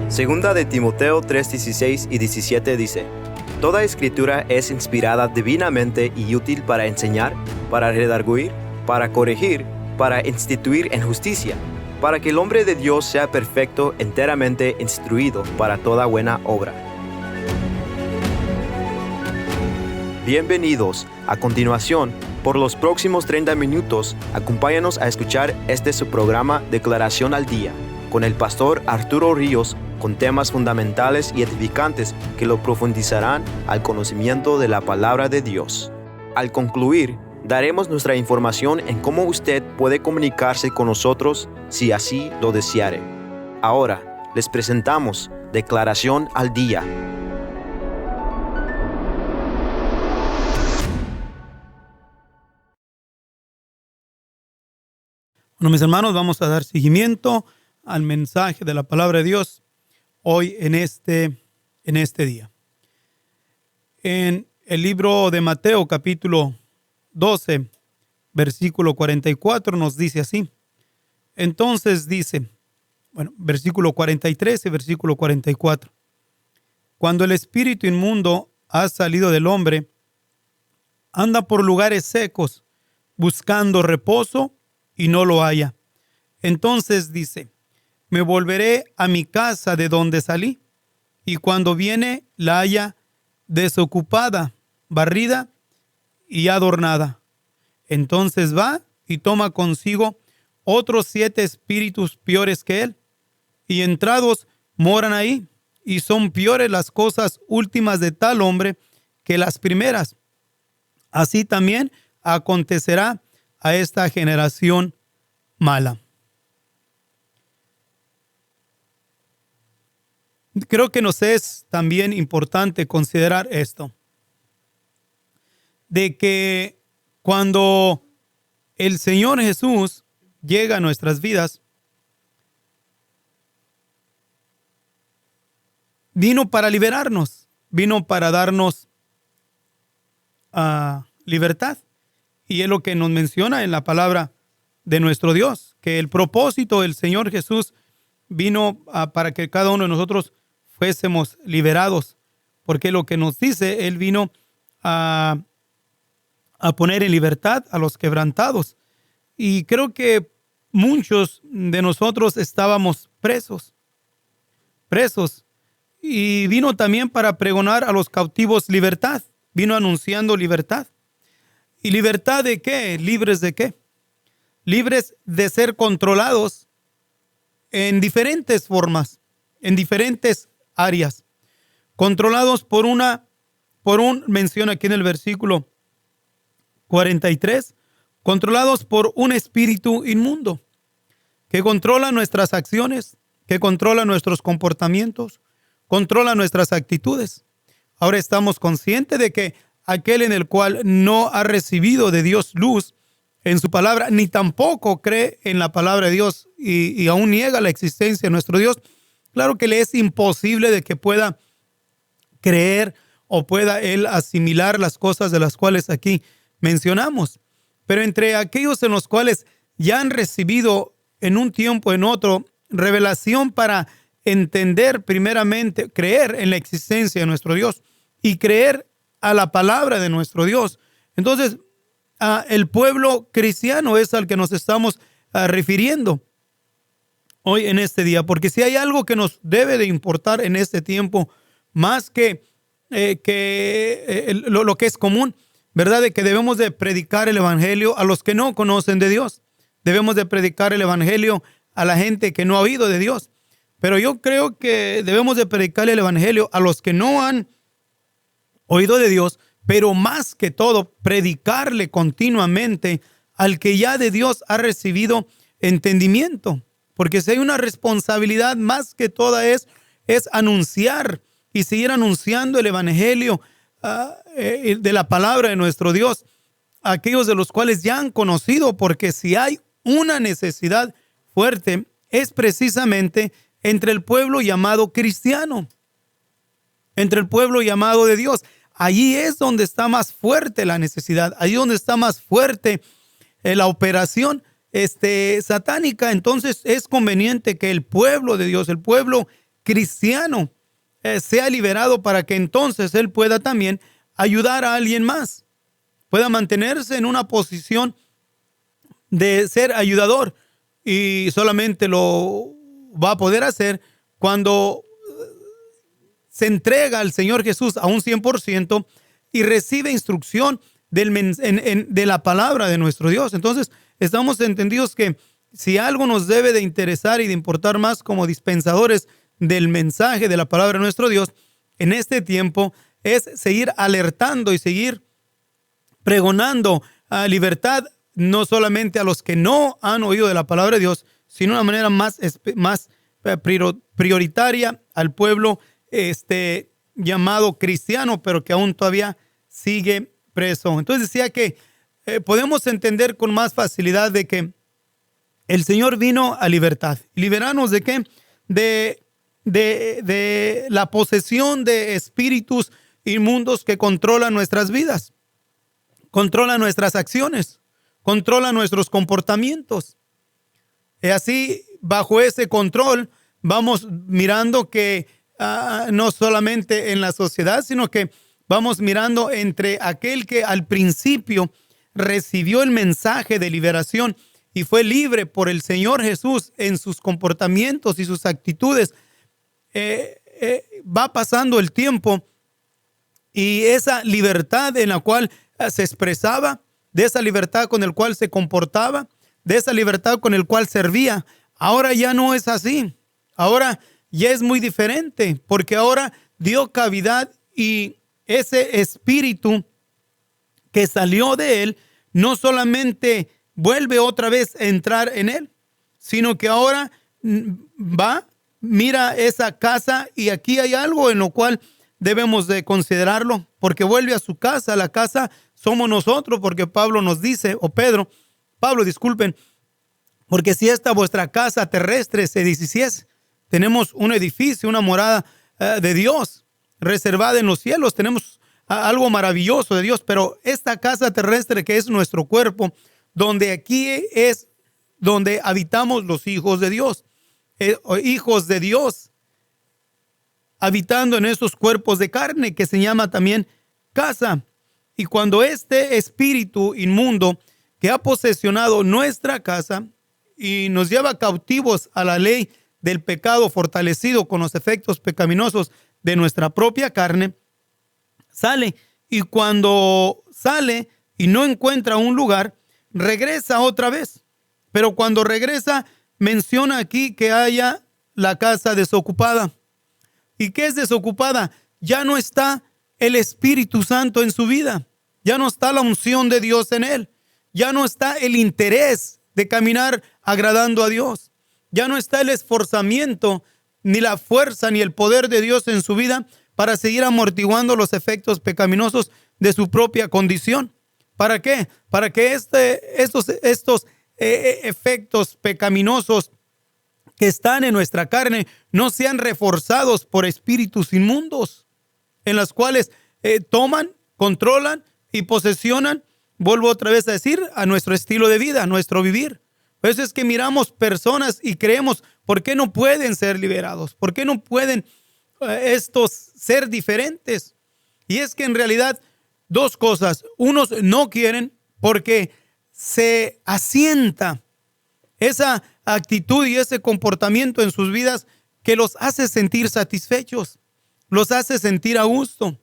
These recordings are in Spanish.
Segunda de Timoteo 3:16 y 17 dice: Toda escritura es inspirada divinamente y útil para enseñar, para redarguir, para corregir, para instituir en justicia, para que el hombre de Dios sea perfecto, enteramente instruido para toda buena obra. Bienvenidos. A continuación, por los próximos 30 minutos, acompáñanos a escuchar su programa Declaración al Día, con el pastor Arturo Ríos, con temas fundamentales y edificantes que lo profundizarán al conocimiento de la palabra de Dios. Al concluir, daremos nuestra información en cómo usted puede comunicarse con nosotros si así lo deseare. Ahora, les presentamos Declaración al Día. Bueno, mis hermanos, vamos a dar seguimiento al mensaje de la palabra de Dios hoy en este día. En el libro de Mateo, capítulo 12, versículo 44, nos dice así. Entonces dice, versículo 43 y versículo 44. Cuando el espíritu inmundo ha salido del hombre, anda por lugares secos, buscando reposo, y no lo halla. Entonces dice, me volveré a mi casa de donde salí, y cuando viene la halla desocupada, barrida y adornada. Entonces va y toma consigo otros 7 espíritus peores que él, y entrados moran ahí, y son peores las cosas últimas de tal hombre que las primeras. Así también acontecerá a esta generación mala. Creo que nos es también importante considerar esto, de que cuando el Señor Jesús llega a nuestras vidas, vino para liberarnos, vino para darnos libertad. Y es lo que nos menciona en la palabra de nuestro Dios, que el propósito del Señor Jesús vino para que cada uno de nosotros fuésemos liberados, porque lo que nos dice, Él vino a poner en libertad a los quebrantados. Y creo que muchos de nosotros estábamos presos, y vino también para pregonar a los cautivos libertad, vino anunciando libertad. ¿Y libertad de qué? ¿Libres de qué? Libres de ser controlados en diferentes formas, en diferentes áreas. Controlados menciona aquí en el versículo 43, controlados por un espíritu inmundo que controla nuestras acciones, que controla nuestros comportamientos, controla nuestras actitudes. Ahora estamos conscientes de que aquel en el cual no ha recibido de Dios luz en su palabra, ni tampoco cree en la palabra de Dios y aún niega la existencia de nuestro Dios, claro que le es imposible de que pueda creer o pueda él asimilar las cosas de las cuales aquí mencionamos. Pero entre aquellos en los cuales ya han recibido en un tiempo, en otro, revelación para entender primeramente, creer en la existencia de nuestro Dios y creer a la palabra de nuestro Dios. Entonces, el pueblo cristiano es al que nos estamos refiriendo hoy en este día, porque si hay algo que nos debe de importar en este tiempo, más que lo que es común, ¿verdad? De que debemos de predicar el evangelio a los que no conocen de Dios. Debemos de predicar el evangelio a la gente que no ha oído de Dios. Pero yo creo que debemos de predicar el evangelio a los que no han oído de Dios, pero más que todo, predicarle continuamente al que ya de Dios ha recibido entendimiento. Porque si hay una responsabilidad más que toda es anunciar y seguir anunciando el evangelio de la palabra de nuestro Dios a aquellos de los cuales ya han conocido, porque si hay una necesidad fuerte es precisamente entre el pueblo llamado cristiano, entre el pueblo llamado de Dios. Allí es donde está más fuerte la necesidad, allí donde está más fuerte la operación satánica. Entonces es conveniente que el pueblo de Dios, el pueblo cristiano sea liberado para que entonces él pueda también ayudar a alguien más, pueda mantenerse en una posición de ser ayudador, y solamente lo va a poder hacer cuando se entrega al Señor Jesús a un 100% y recibe instrucción de la palabra de nuestro Dios. Entonces, estamos entendidos que si algo nos debe de interesar y de importar más como dispensadores del mensaje de la palabra de nuestro Dios en este tiempo, es seguir alertando y seguir pregonando libertad, no solamente a los que no han oído de la palabra de Dios, sino de una manera más prioritaria al pueblo llamado cristiano, pero que aún todavía sigue preso. Entonces decía que podemos entender con más facilidad de que el Señor vino a libertad. ¿Liberarnos de qué? De la posesión de espíritus inmundos que controlan nuestras vidas, controlan nuestras acciones, controlan nuestros comportamientos. Y así, bajo ese control, vamos mirando que no solamente en la sociedad, sino que vamos mirando entre aquel que al principio recibió el mensaje de liberación y fue libre por el Señor Jesús en sus comportamientos y sus actitudes. Va pasando el tiempo y esa libertad en la cual se expresaba, de esa libertad con la cual se comportaba, de esa libertad con la cual servía, ahora ya no es así. Ahora ya es muy diferente, porque ahora dio cavidad y ese espíritu que salió de él no solamente vuelve otra vez a entrar en él, sino que ahora va, mira esa casa y aquí hay algo en lo cual debemos de considerarlo, porque vuelve a su casa. La casa somos nosotros, porque Pablo nos dice, Pablo, disculpen, porque si esta vuestra casa terrestre se deshiciese, tenemos un edificio, una morada de Dios reservada en los cielos, tenemos algo maravilloso de Dios, pero esta casa terrestre que es nuestro cuerpo, donde aquí es donde habitamos los hijos de Dios, habitando en esos cuerpos de carne que se llama también casa. Y cuando este espíritu inmundo que ha posesionado nuestra casa y nos lleva cautivos a la ley del pecado, fortalecido con los efectos pecaminosos de nuestra propia carne, sale, y cuando sale y no encuentra un lugar, regresa otra vez. Pero cuando regresa, menciona aquí que haya la casa desocupada. ¿Y qué es desocupada? Ya no está el Espíritu Santo en su vida. Ya no está la unción de Dios en él. Ya no está el interés de caminar agradando a Dios. Ya no está el esforzamiento, ni la fuerza, ni el poder de Dios en su vida para seguir amortiguando los efectos pecaminosos de su propia condición. ¿Para qué? Para que estos efectos pecaminosos que están en nuestra carne no sean reforzados por espíritus inmundos, en las cuales toman, controlan y posesionan, vuelvo otra vez a decir, a nuestro estilo de vida, a nuestro vivir. Por eso es que miramos personas y creemos, ¿por qué no pueden ser liberados? ¿Por qué no pueden estos ser diferentes? Y es que en realidad dos cosas. Unos no quieren porque se asienta esa actitud y ese comportamiento en sus vidas que los hace sentir satisfechos, los hace sentir a gusto.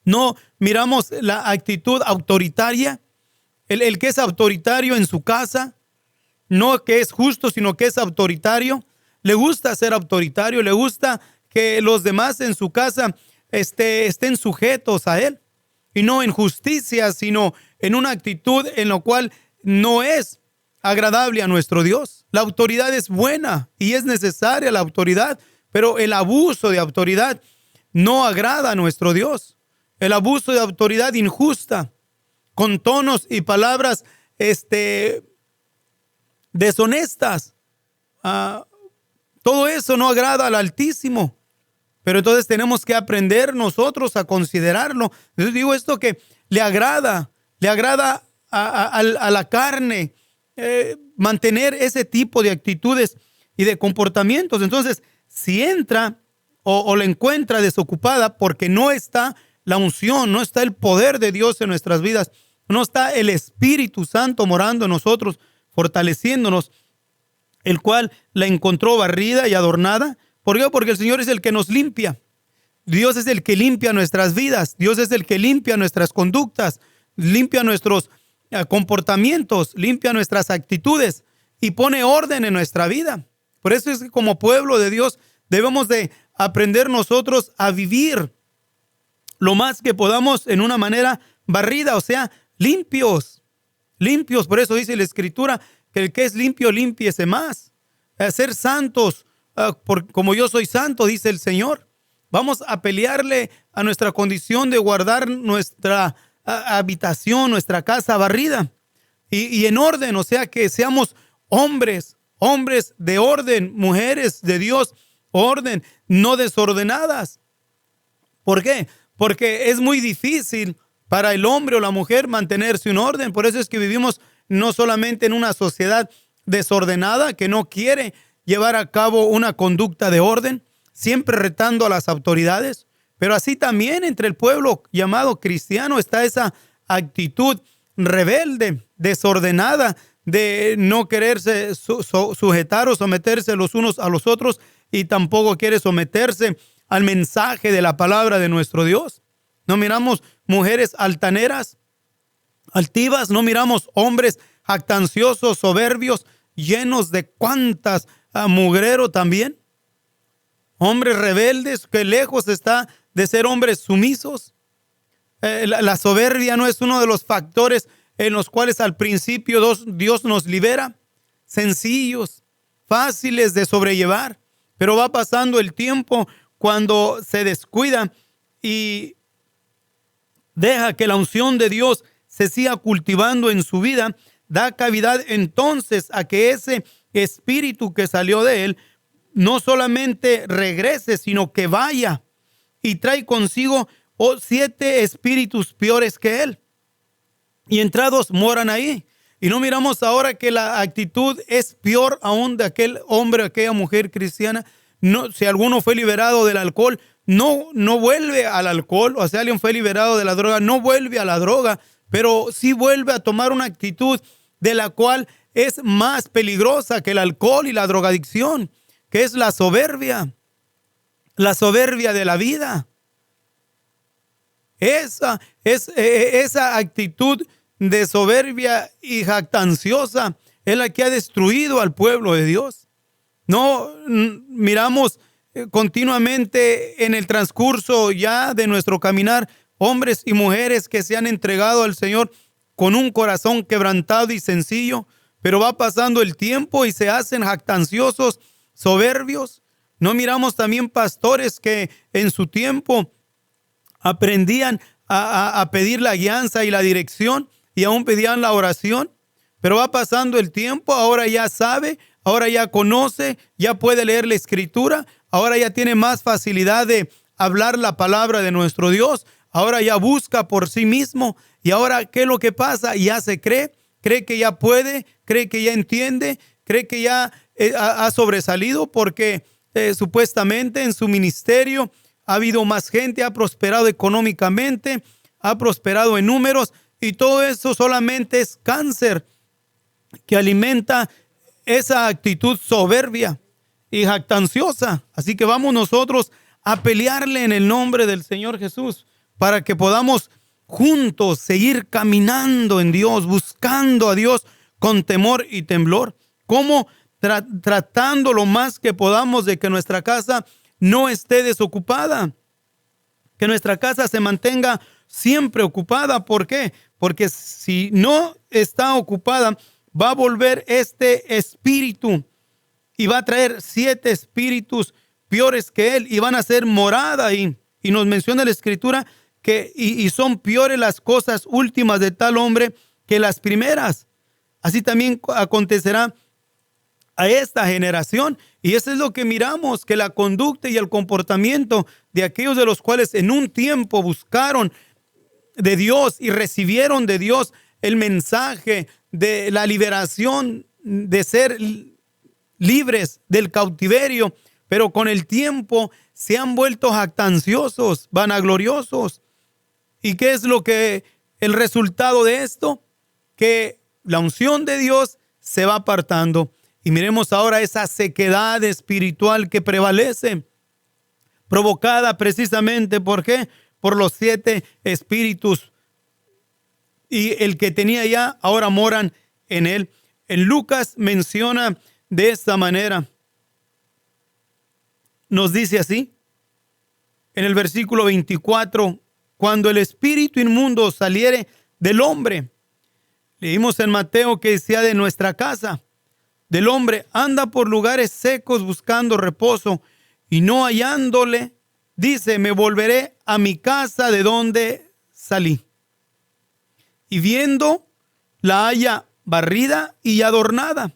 No miramos la actitud autoritaria, el que es autoritario en su casa, no que es justo, sino que es autoritario. Le gusta ser autoritario, le gusta que los demás en su casa estén sujetos a él. Y no en justicia, sino en una actitud en la cual no es agradable a nuestro Dios. La autoridad es buena y es necesaria la autoridad, pero el abuso de autoridad no agrada a nuestro Dios. El abuso de autoridad injusta, con tonos y palabras deshonestas, todo eso no agrada al Altísimo. Pero entonces tenemos que aprender nosotros a considerarlo. Yo digo esto que le agrada a la carne mantener ese tipo de actitudes y de comportamientos. Entonces si entra o la encuentra desocupada porque no está la unción, no está el poder de Dios en nuestras vidas, no está el Espíritu Santo morando en nosotros, fortaleciéndonos, el cual la encontró barrida y adornada. ¿Por qué? Porque el Señor es el que nos limpia. Dios es el que limpia nuestras vidas. Dios es el que limpia nuestras conductas, limpia nuestros comportamientos, limpia nuestras actitudes y pone orden en nuestra vida. Por eso es que como pueblo de Dios debemos de aprender nosotros a vivir lo más que podamos en una manera barrida, o sea, limpios. Limpios, por eso dice la Escritura que el que es limpio, límpiese más. Ser santos, como yo soy santo, dice el Señor. Vamos a pelearle a nuestra condición de guardar nuestra habitación, nuestra casa barrida y en orden, o sea, que seamos hombres de orden, mujeres de Dios, orden, no desordenadas. ¿Por qué? Porque es muy difícil para el hombre o la mujer mantenerse en orden. Por eso es que vivimos no solamente en una sociedad desordenada que no quiere llevar a cabo una conducta de orden, siempre retando a las autoridades, pero así también entre el pueblo llamado cristiano está esa actitud rebelde, desordenada, de no quererse sujetar o someterse los unos a los otros, y tampoco quiere someterse al mensaje de la palabra de nuestro Dios. No miramos mujeres altaneras, altivas, no miramos hombres jactanciosos, soberbios, llenos de cuantas mugrero también. Hombres rebeldes, que lejos está de ser hombres sumisos. La soberbia no es uno de los factores en los cuales al principio Dios nos libera. Sencillos, fáciles de sobrellevar, pero va pasando el tiempo cuando se descuida y deja que la unción de Dios se siga cultivando en su vida, da cavidad entonces a que ese espíritu que salió de él no solamente regrese, sino que vaya y trae consigo 7 espíritus peores que él. Y entrados moran ahí. Y no miramos ahora que la actitud es peor aún de aquel hombre, aquella mujer cristiana. No, si alguno fue liberado del alcohol, no vuelve al alcohol. O sea, alguien fue liberado de la droga, no vuelve a la droga, pero sí vuelve a tomar una actitud de la cual es más peligrosa que el alcohol y la drogadicción, que es la soberbia de la vida. Esa actitud de soberbia y jactanciosa es la que ha destruido al pueblo de Dios. No miramos continuamente en el transcurso ya de nuestro caminar hombres y mujeres que se han entregado al Señor con un corazón quebrantado y sencillo, pero va pasando el tiempo y se hacen jactanciosos, soberbios. No miramos también pastores que en su tiempo aprendían a pedir la guianza y la dirección y aún pedían la oración, pero va pasando el tiempo, ahora ya sabe, ahora ya conoce, ya puede leer la Escritura, ahora ya tiene más facilidad de hablar la palabra de nuestro Dios, ahora ya busca por sí mismo. Y ahora, ¿qué es lo que pasa? Ya se cree que ya puede, cree que ya entiende, cree que ya ha sobresalido porque supuestamente en su ministerio ha habido más gente, ha prosperado económicamente, ha prosperado en números, y todo eso solamente es cáncer que alimenta esa actitud soberbia y jactanciosa. Así que vamos nosotros a pelearle en el nombre del Señor Jesús para que podamos juntos seguir caminando en Dios, buscando a Dios con temor y temblor. ¿Cómo? Tratando lo más que podamos de que nuestra casa no esté desocupada, que nuestra casa se mantenga siempre ocupada. ¿Por qué? Porque si no está ocupada, va a volver este espíritu y va a traer 7 espíritus peores que él y van a ser morada ahí. Y nos menciona la Escritura que y son peores las cosas últimas de tal hombre que las primeras. Así también acontecerá a esta generación. Y eso es lo que miramos, que la conducta y el comportamiento de aquellos de los cuales en un tiempo buscaron de Dios y recibieron de Dios el mensaje de la liberación, de ser libres del cautiverio, pero con el tiempo se han vuelto jactanciosos, vanagloriosos. ¿Y qué es el resultado de esto? Que la unción de Dios se va apartando. Y miremos ahora esa sequedad espiritual que prevalece, provocada precisamente, ¿por qué? Por los 7 espíritus. Y el que tenía ya, ahora moran en él. En Lucas menciona de esta manera. Nos dice así, en el versículo 24, cuando el espíritu inmundo saliere del hombre. Leímos en Mateo que decía de nuestra casa, del hombre, anda por lugares secos buscando reposo y no hallándole, dice, me volveré a mi casa de donde salí. Y viendo, la halla barrida y adornada.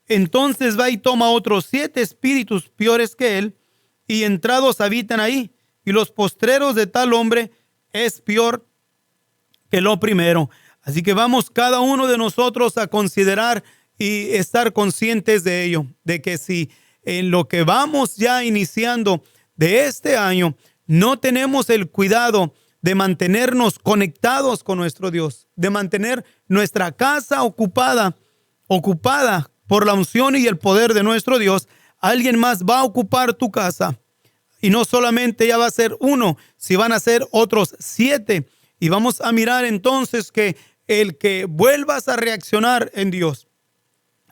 Entonces va y toma otros 7 espíritus peores que él, y entrados habitan ahí. Y los postreros de tal hombre es peor que lo primero. Así que vamos cada uno de nosotros a considerar y estar conscientes de ello, de que si en lo que vamos ya iniciando de este año no tenemos el cuidado de mantenernos conectados con nuestro Dios, de mantener nuestra casa ocupada por la unción y el poder de nuestro Dios, alguien más va a ocupar tu casa. Y no solamente ya va a ser uno, si van a ser otros 7. Y vamos a mirar entonces que el que vuelvas a reaccionar en Dios,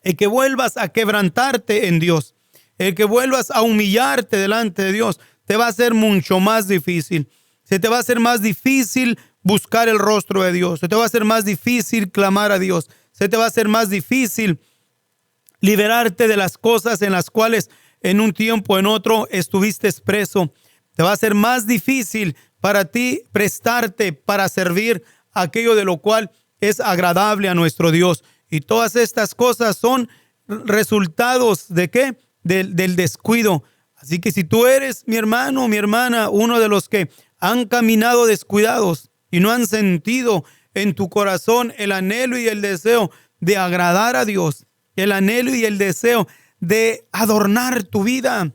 el que vuelvas a quebrantarte en Dios, el que vuelvas a humillarte delante de Dios, te va a ser mucho más difícil. Se te va a hacer más difícil buscar el rostro de Dios. Se te va a hacer más difícil clamar a Dios. Se te va a hacer más difícil liberarte de las cosas en las cuales en un tiempo o en otro estuviste preso. Te va a ser más difícil para ti prestarte para servir aquello de lo cual es agradable a nuestro Dios. Y todas estas cosas son resultados ¿de qué? Del descuido. Así que si tú eres, mi hermano, mi hermana, uno de los que han caminado descuidados y no han sentido en tu corazón el anhelo y el deseo de agradar a Dios, el anhelo y el deseo de adornar tu vida,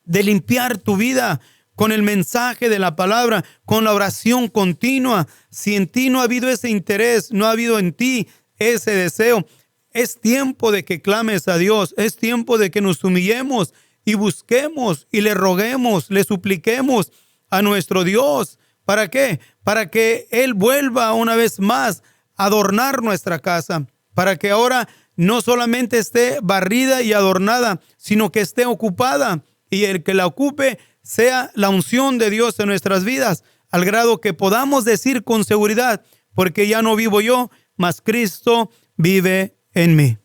de limpiar tu vida con el mensaje de la palabra, con la oración continua. Si en ti no ha habido ese interés, no ha habido en ti ese deseo, es tiempo de que clames a Dios, es tiempo de que nos humillemos y busquemos y le roguemos, le supliquemos a nuestro Dios. ¿Para qué? Para que Él vuelva una vez más a adornar nuestra casa, para que ahora no solamente esté barrida y adornada, sino que esté ocupada, y el que la ocupe sea la unción de Dios en nuestras vidas, al grado que podamos decir con seguridad, porque ya no vivo yo, mas Cristo vive en mí.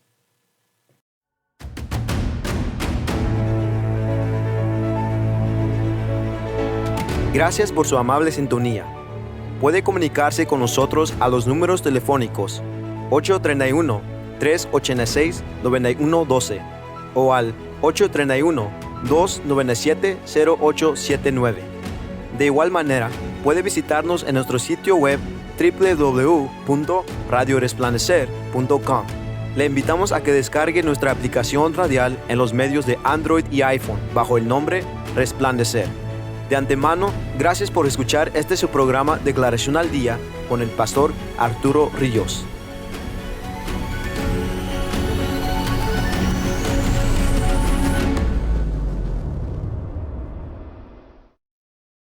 Gracias por su amable sintonía. Puede comunicarse con nosotros a los números telefónicos 831-386-9112 o al 831-297-0879. De igual manera, puede visitarnos en nuestro sitio web www.radioresplandecer.com. Le invitamos a que descargue nuestra aplicación radial en los medios de Android y iPhone bajo el nombre Resplandecer. De antemano, gracias por escuchar su programa Declaración al Día con el pastor Arturo Ríos.